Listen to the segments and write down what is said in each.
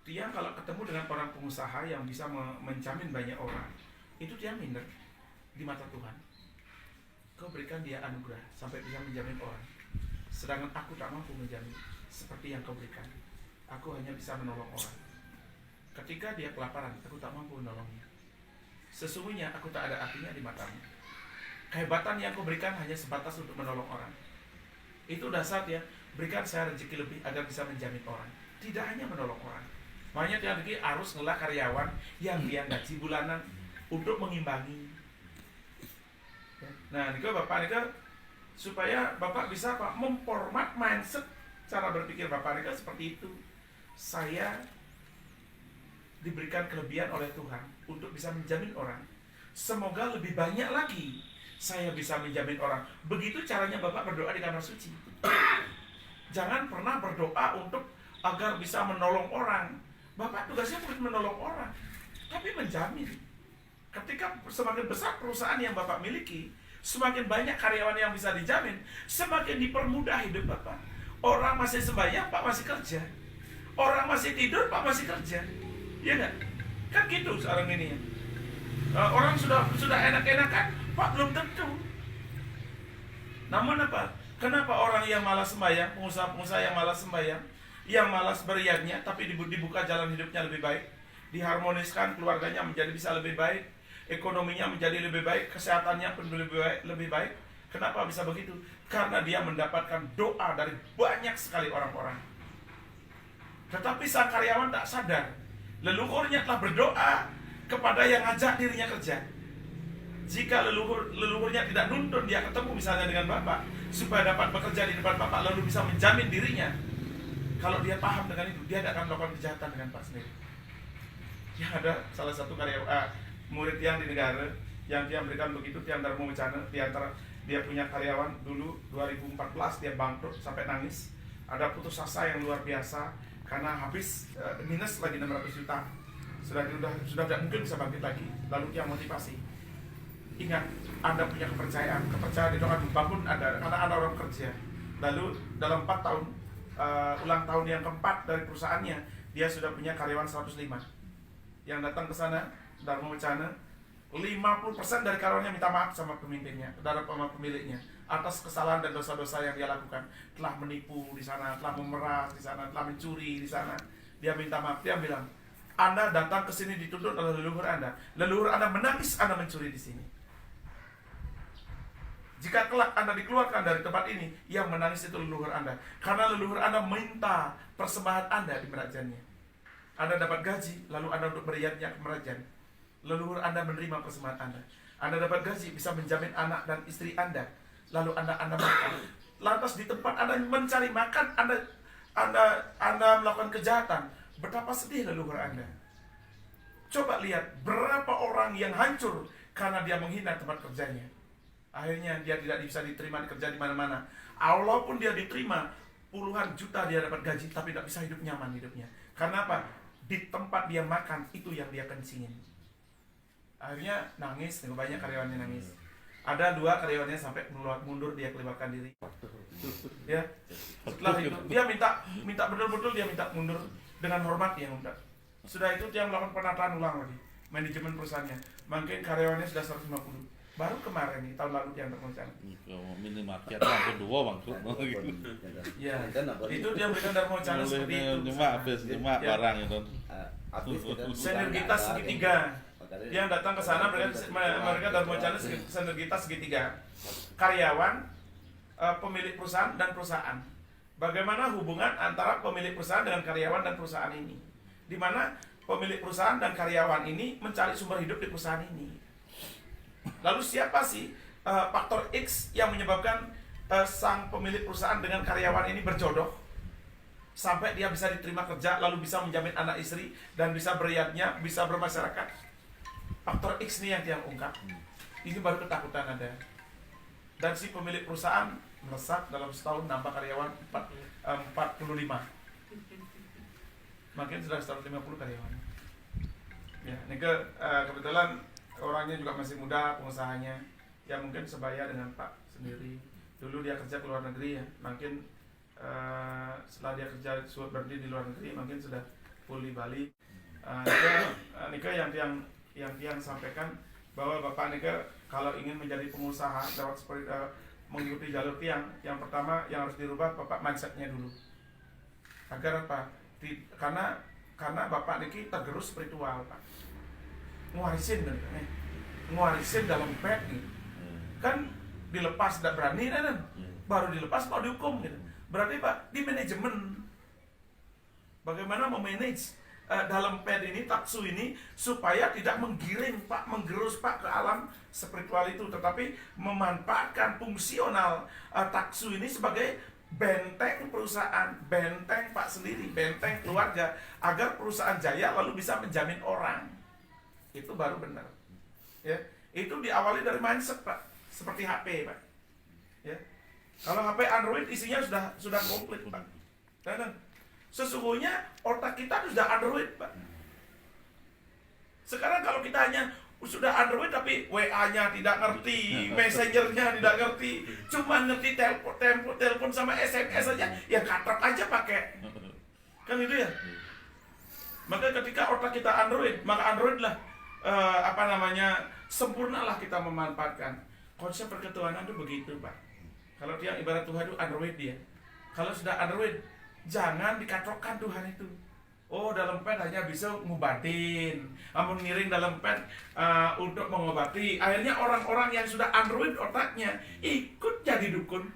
Tiang kalau ketemu dengan orang pengusaha yang bisa menjamin banyak orang, itu dia minder di mata Tuhan. Kau berikan dia anugerah sampai bisa menjamin orang, sedangkan aku tak mampu menjamin seperti yang kau berikan. Aku hanya bisa menolong orang. Ketika dia kelaparan, aku tak mampu menolongnya. Sesungguhnya aku tak ada artinya di matamu. Kehebatan yang kau berikan hanya sebatas untuk menolong orang. Itu dasar ya, berikan saya rezeki lebih agar bisa menjamin orang, tidak hanya menolong orang. Makanya tiap hari harus ngelah karyawan yang dia gaji bulanan untuk mengimbangi. Nah, ini Bapak Nika supaya Bapak bisa memformat mindset cara berpikir Bapak Nika seperti itu. Saya diberikan kelebihan oleh Tuhan untuk bisa menjamin orang. Semoga lebih banyak lagi saya bisa menjamin orang. Begitu caranya Bapak berdoa di kamar suci. Jangan pernah berdoa untuk agar bisa menolong orang. Bapak tugasnya bukan menolong orang, tapi menjamin. Ketika semakin besar perusahaan yang Bapak miliki, semakin banyak karyawan yang bisa dijamin, semakin dipermudah hidup Bapak. Orang masih sembahyang, Pak masih kerja. Orang masih tidur, Pak masih kerja. Iya nggak? Kan gitu sekarang ini ya. Orang sudah enak-enakan, Pak belum tentu. Namun apa? Kenapa orang yang malas sembahyang, pengusaha-pengusaha yang malas sembahyang, yang malas beriaknya, tapi dibuka jalan hidupnya lebih baik, diharmoniskan keluarganya menjadi bisa lebih baik, ekonominya menjadi lebih baik, kesehatannya pun lebih baik. Kenapa bisa begitu? Karena dia mendapatkan doa dari banyak sekali orang-orang. Tetapi sang karyawan tak sadar, leluhurnya telah berdoa kepada yang ngajak dirinya kerja. Jika leluhurnya tidak nuntun dia ketemu misalnya dengan Bapak supaya dapat bekerja di depan Bapak, lalu bisa menjamin dirinya, kalau dia paham dengan itu, dia tidak akan melakukan kejahatan dengan Pak sendiri. Yang ada salah satu murid yang di negara yang dia memberikan begitu, Tiang Darmo Wicana, di antara dia punya karyawan dulu 2014 dia bangkrut sampai nangis. Ada putus asa yang luar biasa karena habis minus lagi 600 juta. Sudah tidak mungkin bisa bangkit lagi. Lalu dia motivasi. Ingat, Anda punya kepercayaan itu akan membangun Anda karena Anda orang kerja. Lalu dalam 4 tahun ulang tahun yang keempat dari perusahaannya, dia sudah punya karyawan 105. Yang datang ke sana Darmo Wicana, 50% dari karyawannya minta maaf sama pemimpinnya, sama pemiliknya atas kesalahan dan dosa-dosa yang dia lakukan. Telah menipu di sana, telah memeras di sana, telah mencuri di sana. Dia minta maaf. Dia bilang, Anda datang ke sini dituntut oleh leluhur Anda. Leluhur Anda menangis Anda mencuri di sini. Jika kelak Anda dikeluarkan dari tempat ini, yang menangis itu leluhur Anda. Karena leluhur Anda minta persembahan Anda di merajannya. Anda dapat gaji, lalu Anda untuk beriatnya ke merajan. Leluhur Anda menerima persembahan Anda. Anda dapat gaji, bisa menjamin anak dan istri Anda. Lalu Anda makan. Lantas di tempat Anda mencari makan, Anda melakukan kejahatan. Betapa sedih leluhur Anda. Coba lihat berapa orang yang hancur karena dia menghina tempat kerjanya. Akhirnya dia tidak bisa diterima kerja di mana-mana. Walaupun dia diterima puluhan juta dia dapat gaji, tapi tidak bisa hidup nyaman hidupnya. Karena apa? Di tempat dia makan itu yang dia kencingin. Akhirnya nangis, banyak karyawannya nangis. Ada 2 karyawannya sampai mundur, dia keluarkan diri. Ya. Setelah itu dia minta betul-betul dia minta mundur dengan hormat yang minta. Sudah itu dia melakukan penataan ulang lagi manajemen perusahaannya. Mungkin karyawannya sudah 150. Baru kemarin nih, tahun lalu yang terpecah. Minimarket hampir 2 bangkrut. Ya, itu dia berikan Darmo Wicana seperti itu. Cuma barang itu. Sinergitas segitiga. Yang datang ke sana mereka Darmo Wicana sinergitas segitiga. Karyawan, pemilik perusahaan dan perusahaan. Bagaimana hubungan antara pemilik perusahaan dengan karyawan dan perusahaan ini? Di mana pemilik perusahaan dan karyawan ini mencari sumber hidup di perusahaan ini. Lalu siapa sih faktor X yang menyebabkan sang pemilik perusahaan dengan karyawan ini berjodoh sampai dia bisa diterima kerja, lalu bisa menjamin anak istri dan bisa beriatnya, bisa bermasyarakat? Faktor X nih yang dia ungkap. Ini baru ketakutan ada. Dan si pemilik perusahaan melesat dalam setahun nambah karyawan 45. Makin sudah 150 karyawan. Ya, ini kebetulan orangnya juga masih muda, pengusahanya. Ya mungkin sebaya dengan Pak sendiri. Dulu dia kerja ke luar negeri ya. Mungkin setelah dia kerja berhenti di luar negeri, mungkin sudah full di Bali. Nika yang tiang sampaikan bahwa Bapak Nika kalau ingin menjadi pengusaha lewat seperti mengikuti jalur tiang, yang pertama yang harus dirubah Bapak mindsetnya dulu. Agar apa? Karena Bapak Niki tergerus spiritual, Pak. Ngwarisin dalam pet nih. Kan dilepas tidak berani kan? Baru dilepas mau dihukum gitu. Berarti Pak di manajemen. Bagaimana memanage dalam ped ini, taksu ini supaya tidak menggiring Pak, menggerus Pak ke alam spiritual itu, tetapi memanfaatkan fungsional taksu ini sebagai benteng perusahaan, benteng Pak sendiri, benteng keluarga, agar perusahaan jaya lalu bisa menjamin orang. Itu baru benar. Ya, itu diawali dari mindset Pak, seperti HP Pak. Ya. Kalau HP Android isinya sudah komplit Pak. Dan sesungguhnya otak kita sudah Android Pak. Sekarang kalau kita hanya sudah Android tapi WA-nya tidak ngerti, Messenger-nya tidak ngerti, cuma ngerti telepon sama SMS saja, ya katrok aja pakai. Kan itu ya. Maka ketika otak kita Android, maka Android lah sempurnalah kita memanfaatkan. Konsep perketuhanan itu begitu Pak. Kalau dia ibarat Tuhan itu Android dia. Kalau sudah Android, jangan dikatrokkan Tuhan itu. Oh, dalam pet hanya bisa ngobatin, mengiring dalam pet untuk mengobati. Akhirnya orang-orang yang sudah Android otaknya ikut jadi dukun,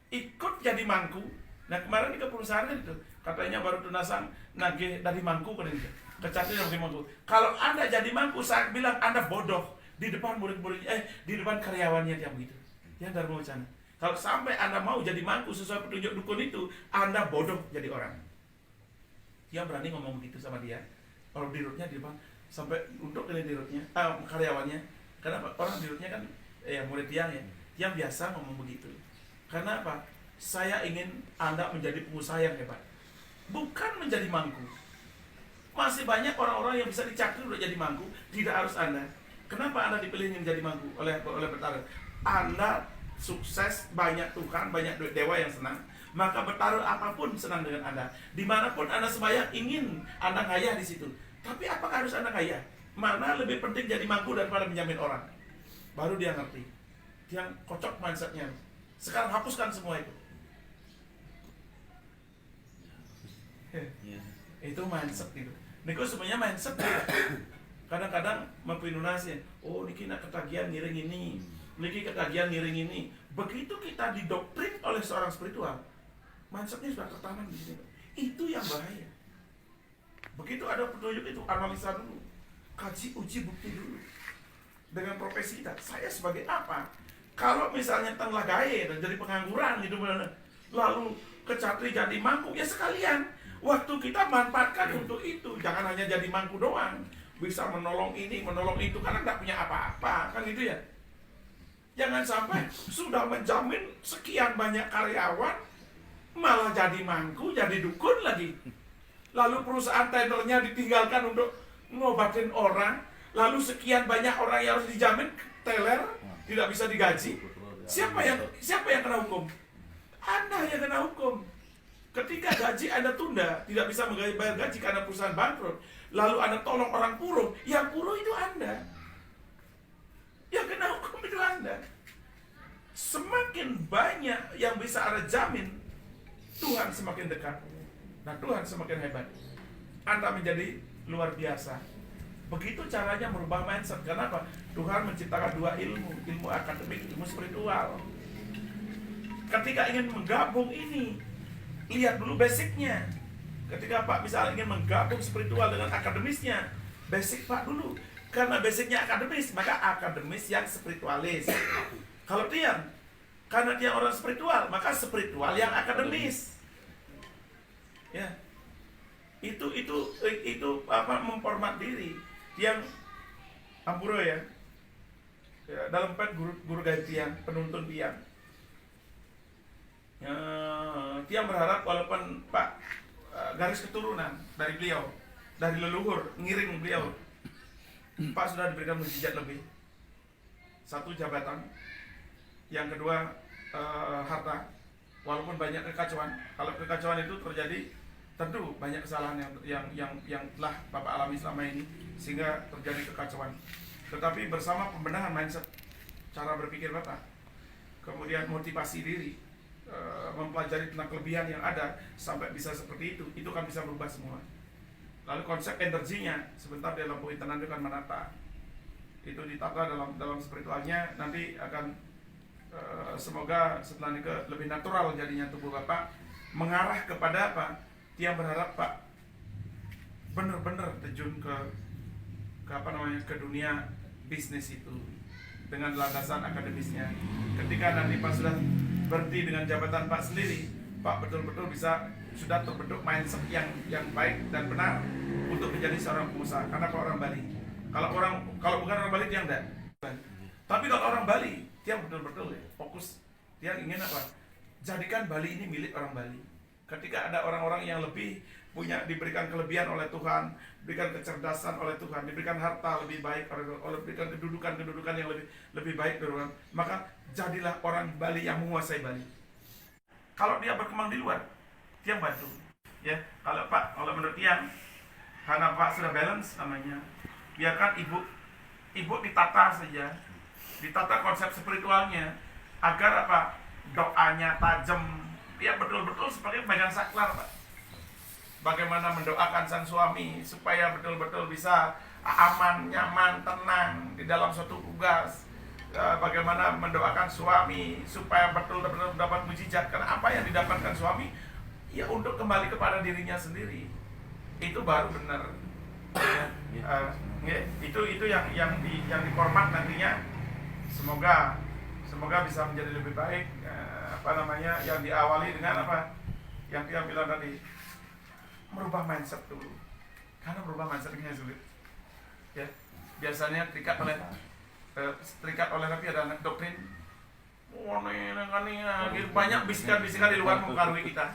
ikut jadi mangku. Nah kemarin di perusahaan itu katanya baru tunasang nagih dari mangku kan itu. Kecatnya dari mangku. Kalau Anda jadi mangku, saya bilang Anda bodoh di depan murid-murid, di depan karyawannya dia begitu. Yang dari wacana. Kalau sampai Anda mau jadi mangku sesuai petunjuk dukun itu, Anda bodoh jadi orang. Dia berani ngomong begitu sama dia. Kalau dirutnya di depan, sampai untuk ini dirutnya, karyawannya. Karena orang dirutnya kan, murid tiang ya. Yang biasa ngomong begitu. Karena apa? Saya ingin Anda menjadi pengusaha yang hebat. Bukan menjadi mangku. Masih banyak orang-orang yang bisa dicakri untuk jadi mangku, tidak harus Anda. Kenapa Anda dipilih ingin jadi mangku oleh Betara? Anda sukses, banyak Tuhan, banyak dewa yang senang, maka Betara apapun senang dengan Anda. Dimanapun Anda sembahyang, ingin Anda kaya di situ. Tapi apakah harus Anda kaya? Mana lebih penting jadi mangku daripada menjamin orang? Baru dia ngerti. Dia kocok mindsetnya. Sekarang hapuskan semua itu. Itu mindset itu. Niko sebenarnya mindset. Kadang-kadang mempinunasi. Oh, niki nak ketagihan ngiring ini. Niki ketagihan ngiring ini. Begitu kita didoktrin oleh seorang spiritual, mindsetnya sudah tertanam di sini. Itu yang bahaya. Begitu ada petunjuk itu, analisa dulu, kaji, uji, bukti dulu. Dengan profesi kita, saya sebagai apa? Kalau misalnya tengah gaya dan jadi pengangguran gitu, lalu kecatri jadi mangku, ya sekalian. Waktu kita manfaatkan untuk itu, jangan hanya jadi mangku doang. Bisa menolong ini, menolong itu, karena nggak punya apa-apa, kan gitu ya. Jangan sampai sudah menjamin sekian banyak karyawan, malah jadi mangku, jadi dukun lagi. Lalu perusahaan tendernya ditinggalkan untuk ngobatin orang, lalu sekian banyak orang yang harus dijamin teler, tidak bisa digaji. Siapa yang kena hukum? Anda yang kena hukum. Ketika gaji Anda tunda, tidak bisa membayar gaji karena perusahaan bangkrut, lalu Anda tolong orang purung, yang purung itu Anda. Yang kena hukum itu Anda. Semakin banyak yang bisa Anda jamin, Tuhan semakin dekat. Nah, Tuhan semakin hebat. Anda menjadi luar biasa. Begitu caranya merubah mindset. Kenapa? Tuhan menciptakan dua ilmu. Ilmu akademik, ilmu spiritual. Ketika ingin menggabung ini, lihat dulu basicnya. Ketika Pak misalnya ingin menggabung spiritual dengan akademisnya, basic Pak dulu. Karena basicnya akademis, maka akademis yang spiritualis. Kalau tiang, karena dia orang spiritual, maka spiritual yang akademis. Ya, itu apa, memformat diri. Yang ampuro ya, dalam pet guru gaya tiang, penuntun tiang. Tiang berharap walaupun Pak garis keturunan dari beliau, dari leluhur ngiring beliau, Pak sudah diberikan mukjizat lebih. Satu, jabatan. Yang kedua, harta. Walaupun banyak kekacauan. Kalau kekacauan itu terjadi tentu banyak kesalahan yang telah Bapak alami selama ini sehingga terjadi kekacauan. Tetapi bersama pembenahan mindset, cara berpikir Bapak, kemudian motivasi diri, mempelajari tentang kelebihan yang ada sampai bisa seperti itu kan bisa berubah semua. Lalu konsep energinya sebentar dia lampu internal itu kan menata, itu ditata dalam spiritualnya, nanti akan semoga setelah ini lebih natural jadinya tubuh Bapak, mengarah kepada apa? Tiang berharap Pak benar-benar terjun ke ke dunia bisnis itu dengan landasan akademisnya. Ketika nanti Pak sudah berhenti dengan jabatan Pak sendiri, Pak betul-betul sudah terbentuk mindset yang baik dan benar untuk menjadi seorang pengusaha. Karena Pak orang Bali, kalau bukan orang Bali dia enggak. Tapi kalau orang Bali dia betul-betul fokus, dia ingin apa? Jadikan Bali ini milik orang Bali. Ketika ada orang-orang yang diberikan kelebihan oleh Tuhan, diberikan kecerdasan oleh Tuhan, diberikan harta lebih baik, diberikan kedudukan yang lebih baik dari orang, maka jadilah orang Bali yang menguasai Bali. Kalau dia berkembang di luar, Tiang bantu. Ya, kalau menurut Tiang, karena Pak sudah balance namanya, biarkan ibu ditata saja, ditata konsep spiritualnya, agar apa? Doanya tajam. Ya betul-betul seperti pegang saklar Pak. Bagaimana mendoakan sang suami supaya betul-betul bisa aman, nyaman, tenang di dalam suatu tugas. Bagaimana mendoakan suami supaya betul-betul dapat mujizat. Karena apa yang didapatkan suami ya untuk kembali kepada dirinya sendiri. Itu baru benar. Itu yang diformat nantinya. Semoga bisa menjadi lebih baik. Yang diawali dengan apa yang dia bilang tadi, merubah mindset dulu, karena merubah mindset ini sulit ya. Biasanya terikat oleh tapi ada doktrin banyak bisikan-bisikan di luar mempengaruhi kita.